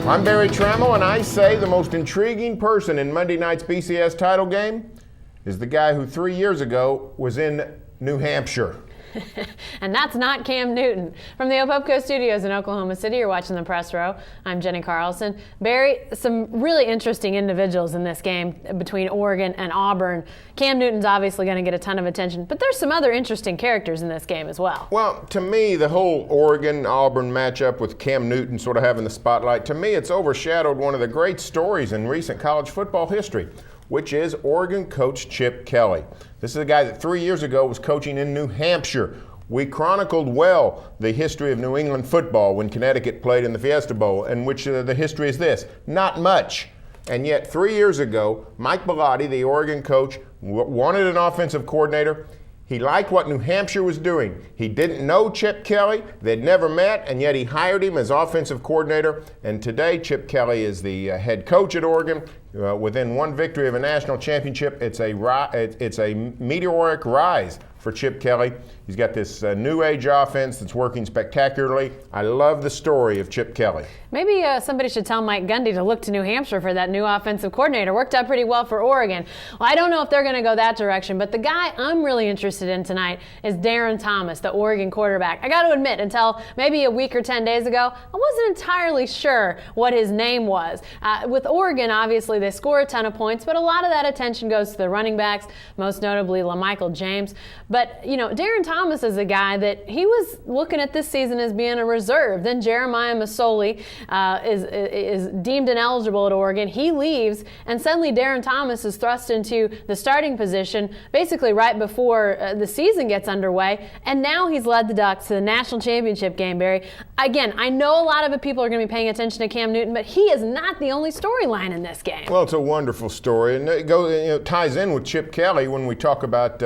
I'm Barry Tramel, and I say the most intriguing person in Monday night's BCS title game is the guy who 3 years ago was in New Hampshire. And that's not Cam Newton. From the Opopco Studios in Oklahoma City, you're watching the Press Row. I'm Jenni Carlson. Barry, some really interesting individuals in this game between Oregon and Auburn. Cam Newton's obviously going to get a ton of attention, but there's some other interesting characters in this game as well. Well, to me, the whole Oregon-Auburn matchup with Cam Newton sort of having the spotlight, to me, it's overshadowed one of the great stories in recent college football history, which is Oregon coach Chip Kelly. This is a guy that 3 years ago was coaching in New Hampshire. We chronicled well the history of New England football when Connecticut played in the Fiesta Bowl, in which the history is this: not much. And yet 3 years ago, Mike Bellotti, the Oregon coach, wanted an offensive coordinator. He liked what New Hampshire was doing. He didn't know Chip Kelly. They'd never met, and yet he hired him as offensive coordinator. And today, Chip Kelly is the head coach at Oregon. Within one victory of a national championship, it's a meteoric rise for Chip Kelly. He's got this new age offense that's working spectacularly. I love the story of Chip Kelly. Maybe somebody should tell Mike Gundy to look to New Hampshire for that new offensive coordinator. Worked out pretty well for Oregon. Well, I don't know if they're going to go that direction, but the guy I'm really interested in tonight is Darren Thomas, the Oregon quarterback. I got to admit, until maybe a week or 10 days ago, I wasn't entirely sure what his name was. With Oregon, obviously, they score a ton of points, but a lot of that attention goes to the running backs, most notably LaMichael James. But, you know, Darren Thomas is a guy that he was looking at this season as being a reserve. Then Jeremiah Masoli is deemed ineligible at Oregon. He leaves, and suddenly Darren Thomas is thrust into the starting position basically right before the season gets underway, and now he's led the Ducks to the national championship game, Barry. Again, I know a lot of people are going to be paying attention to Cam Newton, but he is not the only storyline in this game. Well, it's a wonderful story, and it ties in with Chip Kelly when we talk about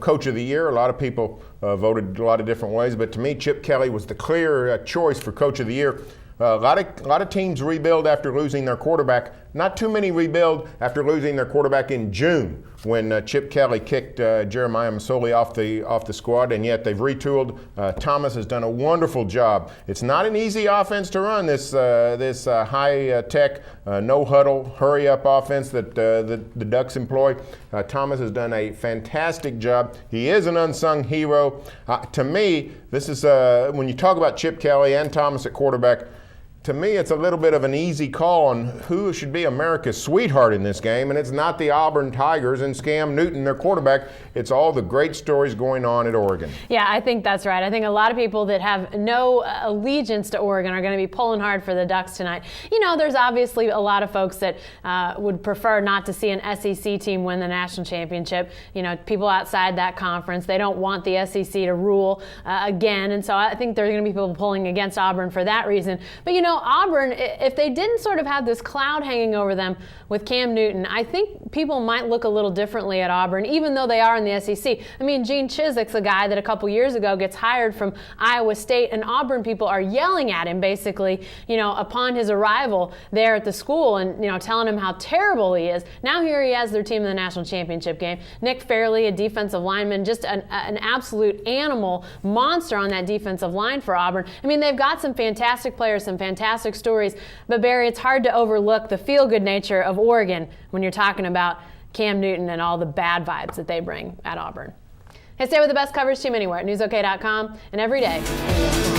Coach of the Year. A lot of people voted a lot of different ways, but to me, Chip Kelly was the clear choice for Coach of the Year. A lot of teams rebuild after losing their quarterback. Not too many rebuild after losing their quarterback in June, when Chip Kelly kicked Jeremiah Masoli off the squad, and yet they've retooled. Thomas has done a wonderful job. It's not an easy offense to run, this high-tech, no-huddle, hurry-up offense that the Ducks employ. Thomas has done a fantastic job. He is an unsung hero. To me, this is when you talk about Chip Kelly and Thomas at quarterback, to me, it's a little bit of an easy call on who should be America's sweetheart in this game, and it's not the Auburn Tigers and Cam Newton, their quarterback. It's all the great stories going on at Oregon. Yeah, I think that's right. I think a lot of people that have no allegiance to Oregon are going to be pulling hard for the Ducks tonight. You know, there's obviously a lot of folks that would prefer not to see an SEC team win the national championship. You know, people outside that conference, they don't want the SEC to rule again, and so I think there's going to be people pulling against Auburn for that reason. But, you know, Auburn, if they didn't sort of have this cloud hanging over them with Cam Newton, I think people might look a little differently at Auburn, even though they are in the SEC. I mean, Gene Chizik's a guy that a couple years ago gets hired from Iowa State, and Auburn people are yelling at him basically, upon his arrival there at the school and, telling him how terrible he is. Now here he has their team in the national championship game. Nick Fairley, a defensive lineman, just an absolute animal monster on that defensive line for Auburn. I mean, they've got some fantastic players, some fantastic stories, but Barry, it's hard to overlook the feel-good nature of Oregon when you're talking about Cam Newton and all the bad vibes that they bring at Auburn. Hey, stay with the best coverage team anywhere at newsok.com and every day.